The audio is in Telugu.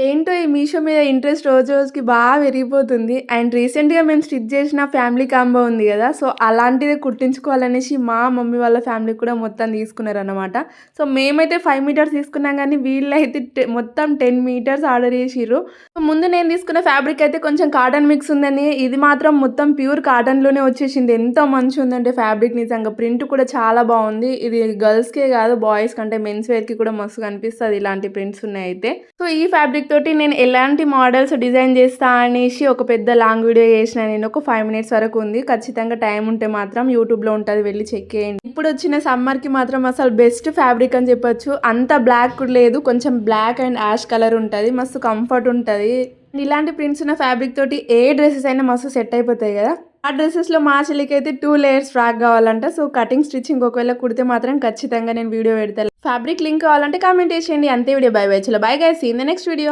ఏంటో ఈ మీషో మీద ఇంట్రెస్ట్ రోజు రోజుకి బాగా పెరిగిపోతుంది. అండ్ రీసెంట్‌గా మేము స్టిచ్ చేసిన ఫ్యామిలీ కాంబో ఉంది గదా! సో, అలాంటిదే కుట్టించుకోవాలనేసి మా మమ్మీ వాళ్ళ ఫ్యామిలీకి కూడా మొత్తం తీసుకున్నారనమాట. సో, మేమైతే 5 మీటర్స్ తీసుకున్నాం గానీ వీళ్ళైతే మొత్తం 10 మీటర్స్ ఆర్డర్ చేసిర్రు. సో, ముందు నేను తీసుకున్న ఫ్యాబ్రిక్ అయితే కొంచెం కాటన్ మిక్స్ ఉందని ఇది మాత్రం మొత్తం ప్యూర్ కాటన్‌లోనే వచ్చేసింది. ఎంత మంచిగుందంటే ఫ్యాబ్రిక్ నిజంగా ప్రింట్ కూడా చాలా బావుంది. ఇది గర్ల్స్‌కే గాదు బాయ్స్ కంటే మెన్స్ వేర్‌కి కూడా మస్తు కనిపిస్తది ఇలాంటి ప్రింట్స్ ఉన్నాయయితే. సో, ఈ ఫ్యాబ్రిక్ తోటి నేను ఎలాంటి మోడల్స్ డిజైన్ చేస్తా అనేసి ఒక పెద్ద లాంగ్ వీడియో చేసిన నేను. ఒక 5 మినిట్స్ వరకు ఉంది. ఖచ్చితంగా టైం ఉంటే మాత్రం యూట్యూబ్‌లో ఉంటది వెళ్లి చెక్ చేయండి. ఇప్పుడొచ్చిన సమ్మర్‌కి మాత్రం అసలు బెస్ట్ ఫ్యాబ్రిక్ అని చెప్పొచ్చు. అంత బ్లాక్ కూడా లేదు. కొంచెం బ్లాక్ అండ్ యాష్ కలర్ ఉంటది. మస్తు కంఫర్ట్ ఉంటది. ఇలాంటి ప్రింట్స్ ఉన్న ఫ్యాబ్రిక్ తోటి ఏ డ్రెసెస్ అయినా మస్తు సెట్ అయిపోతాయి గదా! ఆ డ్రెసెస్‌లో మా చెల్లికైతే 2 లేయర్స్ ఫ్రాక్ గావాలంట. సో, కటింగ్, స్టిచ్చింగ్ ఒకవేళ కుడితే మాత్రం ఖచ్చితంగా నేను వీడియో పెడతా. ఫ్యాబ్రిక్ లింక్ కావాలంటే కామెంట్ చేసేయండి. అంతే వీడియో. Bye bye. చలో bye guys. See you in the next video.